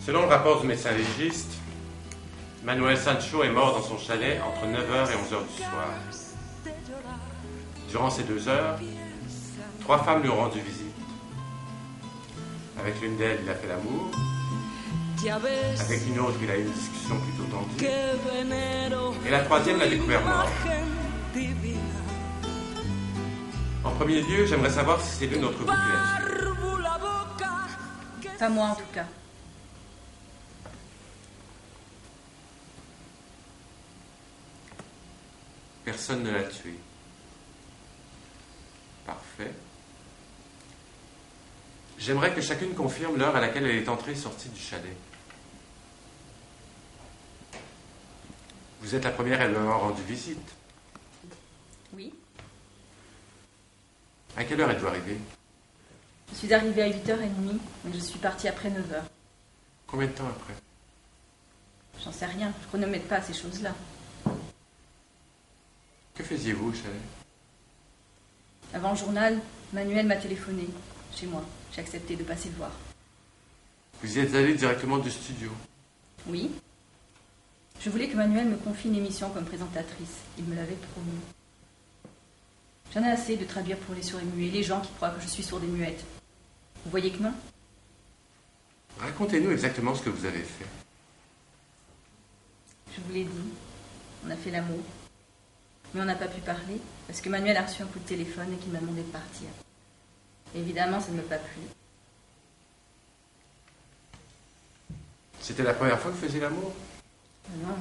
Selon le rapport du médecin légiste, Manuel Sancho est mort dans son chalet entre 9h et 11h du soir. Durant ces 2 heures, 3 femmes lui ont rendu visite. Avec l'une d'elles, il a fait l'amour. Avec une autre, il a eu une discussion plutôt tendue. Et la troisième l'a découvert mort. En premier lieu, j'aimerais savoir si c'est l'une d'entre vous qui l'a tué. Pas moi, en tout cas. Personne ne l'a tué. Parfait. J'aimerais que chacune confirme l'heure à laquelle elle est entrée et sortie du chalet. Vous êtes la première à lui avoir rendu visite. Oui. À quelle heure êtes-vous arrivée? Je suis arrivée à 8h30, mais je suis partie après 9h. Combien de temps après? J'en sais rien, je chronomètre pas ces choses-là. Que faisiez-vous au chalet? Avant le journal, Manuel m'a téléphoné, chez moi. J'ai accepté de passer le voir. Vous y êtes allé directement du studio? Oui. Je voulais que Manuel me confie une émission comme présentatrice. Il me l'avait promis. J'en ai assez de traduire pour les sourds et muets, les gens qui croient que je suis sourde et muette. Vous voyez que non? Racontez-nous exactement ce que vous avez fait. Je vous l'ai dit, on a fait l'amour. Mais on n'a pas pu parler, parce que Manuel a reçu un coup de téléphone et qu'il m'a demandé de partir. Évidemment, ça ne m'a pas plu. C'était la première fois que vous faisiez l'amour? Non.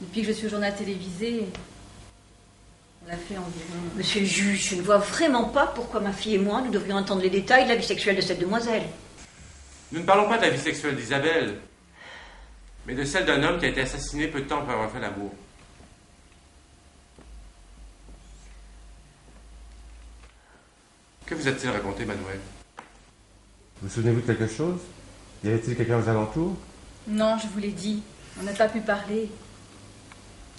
Depuis que je suis au journal télévisé, on l'a fait environ... Monsieur le juge, je ne vois vraiment pas pourquoi ma fille et moi, nous devrions entendre les détails de la vie sexuelle de cette demoiselle. Nous ne parlons pas de la vie sexuelle d'Isabelle, mais de celle d'un homme qui a été assassiné peu de temps après avoir fait l'amour. Que vous a-t-il raconté, Manuel? Vous souvenez-vous de quelque chose? Y avait-il quelqu'un aux alentours? Non, je vous l'ai dit, on n'a pas pu parler.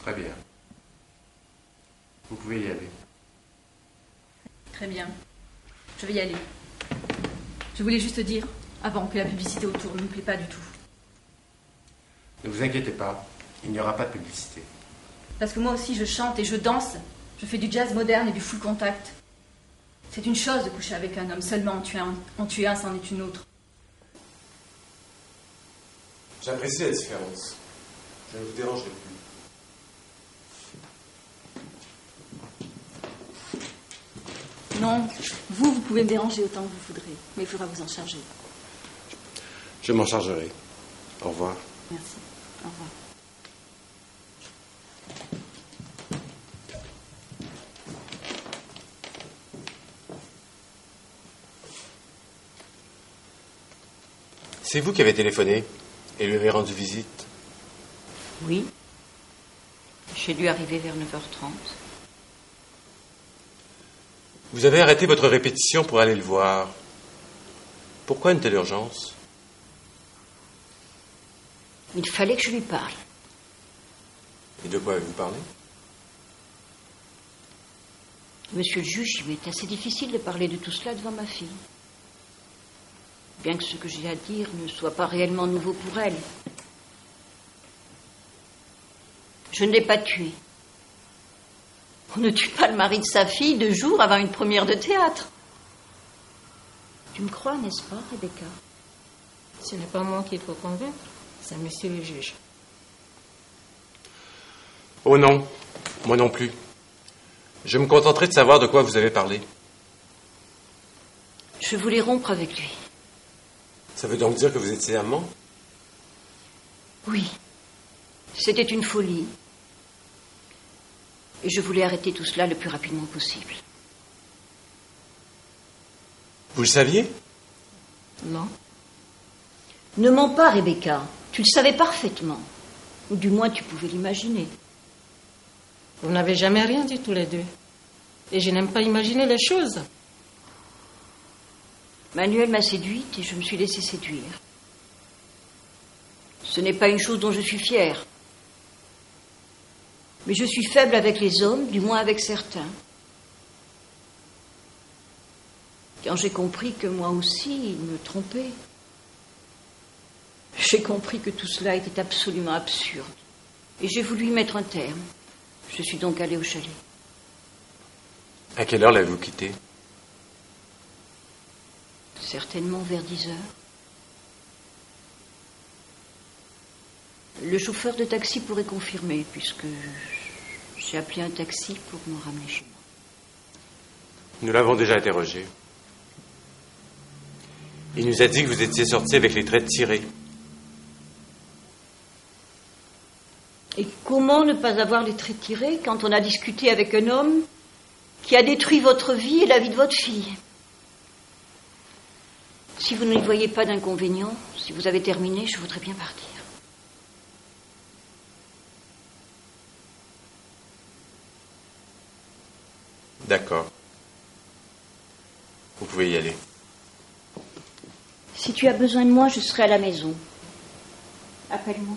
Très bien. Vous pouvez y aller. Très bien. Je vais y aller. Je voulais juste dire, avant, que la publicité autour ne me plaît pas du tout. Ne vous inquiétez pas, il n'y aura pas de publicité. Parce que moi aussi, je chante et je danse. Je fais du jazz moderne et du full contact. C'est une chose de coucher avec un homme, seulement en tuer un, c'en est une autre. J'apprécie la différence. Je ne vous dérangerai plus. Non, vous pouvez me déranger autant que vous voudrez, mais il faudra vous en charger. Je m'en chargerai. Au revoir. Merci. Au revoir. C'est vous qui avez téléphoné et lui avez rendu visite? Oui. J'ai dû arriver vers 9h30. Vous avez arrêté votre répétition pour aller le voir. Pourquoi une telle urgence? Il fallait que je lui parle. Et de quoi avez-vous parlé? Monsieur le juge, il m'est assez difficile de parler de tout cela devant ma fille. Bien que ce que j'ai à dire ne soit pas réellement nouveau pour elle. Je ne l'ai pas tué. On ne tue pas le mari de sa fille 2 jours avant une première de théâtre. Tu me crois, n'est-ce pas, Rebecca? Ce n'est pas moi qu'il faut convaincre, c'est monsieur le juge. Oh non, moi non plus. Je me contenterai de savoir de quoi vous avez parlé. Je voulais rompre avec lui. Ça veut donc dire que vous étiez amant? Oui. C'était une folie. Et je voulais arrêter tout cela le plus rapidement possible. Vous le saviez? Non. Ne mens pas, Rebecca. Tu le savais parfaitement. Ou du moins, tu pouvais l'imaginer. Vous n'avez jamais rien dit tous les deux. Et je n'aime pas imaginer les choses. Manuel m'a séduite et je me suis laissée séduire. Ce n'est pas une chose dont je suis fière. Mais je suis faible avec les hommes, du moins avec certains. Quand j'ai compris que moi aussi, il me trompait, J'ai compris que tout cela était absolument absurde. Et j'ai voulu y mettre un terme. Je suis donc allée au chalet. À quelle heure l'avez-vous quitté? Certainement vers 10 heures. Le chauffeur de taxi pourrait confirmer, puisque j'ai appelé un taxi pour me ramener chez moi. Nous l'avons déjà interrogé. Il nous a dit que vous étiez sorti avec les traits tirés. Et comment ne pas avoir les traits tirés quand on a discuté avec un homme qui a détruit votre vie et la vie de votre fille? Si vous n'y voyez pas d'inconvénient, si vous avez terminé, je voudrais bien partir. D'accord. Vous pouvez y aller. Si tu as besoin de moi, je serai à la maison. Appelle-moi.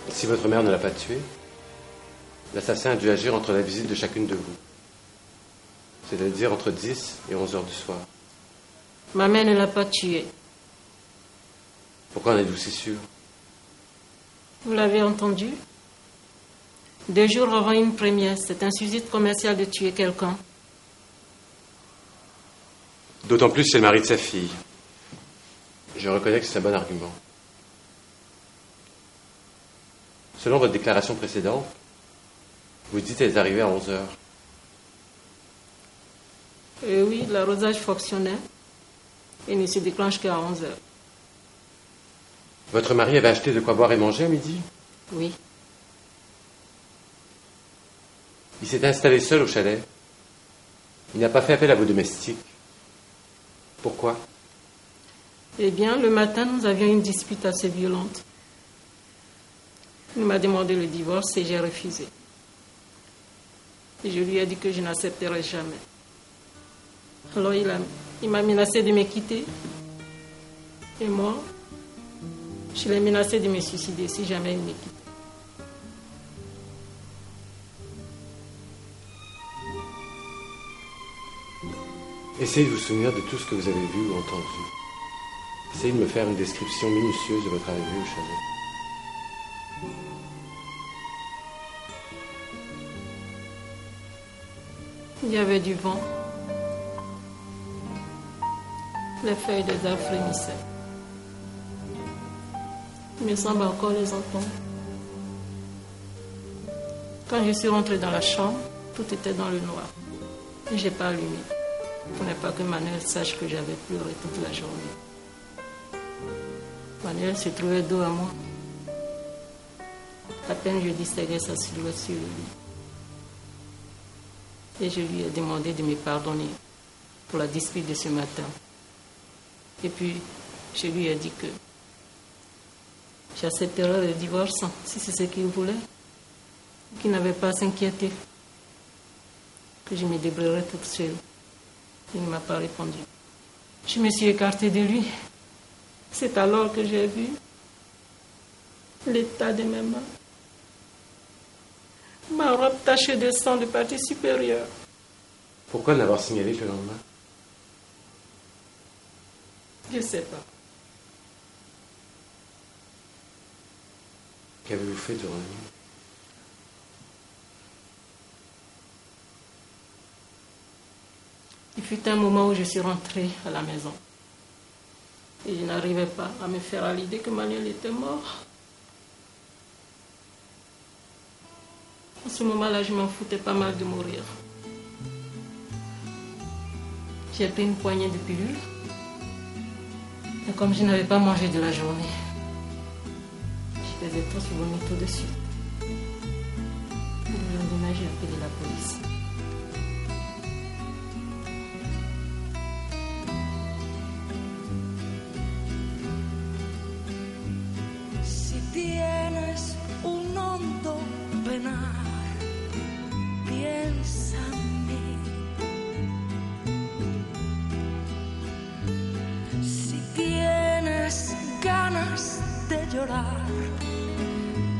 Si votre mère ne l'a pas tué, l'assassin a dû agir entre la visite de chacune de vous. C'est-à-dire entre 10 et 11 heures du soir. Ma mère ne l'a pas tué. Pourquoi en êtes-vous si sûr? Vous l'avez entendu? 2 jours avant une première, c'est un suicide commercial de tuer quelqu'un. D'autant plus c'est le mari de sa fille. Je reconnais que c'est un bon argument. Selon votre déclaration précédente, vous dites qu'elle est arrivée à 11 heures. Oui, l'arrosage fonctionnait et ne se déclenche qu'à 11 heures. Votre mari avait acheté de quoi boire et manger à midi? Oui. Il s'est installé seul au chalet. Il n'a pas fait appel à vos domestiques. Pourquoi? Eh bien, le matin, nous avions une dispute assez violente. Il m'a demandé le divorce et j'ai refusé. Et je lui ai dit que je n'accepterai jamais. Alors il m'a menacé de me quitter. Et moi, je l'ai menacé de me suicider si jamais il me quitte. Essayez de vous souvenir de tout ce que vous avez vu ou entendu. Essayez de me faire une description minutieuse de votre arrivée au chalet. Il y avait du vent. Les feuilles des arbres frémissaient. Il me semble encore les entendre. Quand je suis rentrée dans la chambre, tout était dans le noir. Et je n'ai pas allumé. Pour ne pas que Manuel sache que j'avais pleuré toute la journée. Manuel se trouvait dos à moi. À peine je distinguais sa silhouette sur le lit. Et je lui ai demandé de me pardonner pour la dispute de ce matin. Et puis, je lui ai dit que j'accepterais le divorce si c'est ce qu'il voulait, qu'il n'avait pas à s'inquiéter, que je me débrouillerais toute seule. Il ne m'a pas répondu. Je me suis écartée de lui. C'est alors que j'ai vu l'état de mes mains. Ma robe tachée de sang de partie supérieure. Pourquoi n'avoir signalé que le lendemain? Je ne sais pas. Qu'avez-vous fait durant la nuit? Il fut un moment où je suis rentrée à la maison. Et je n'arrivais pas à me faire à l'idée que Manuel était mort. À ce moment-là, je m'en foutais pas mal de mourir. J'ai pris une poignée de pilules. Et comme je n'avais pas mangé de la journée, je les ai tous vomis tout de suite. Le lendemain, j'ai appelé la police. Si tienes un hondo penal ganas de llorar,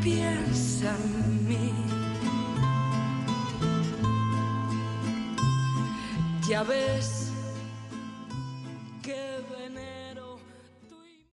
piensa en mí. Ya ves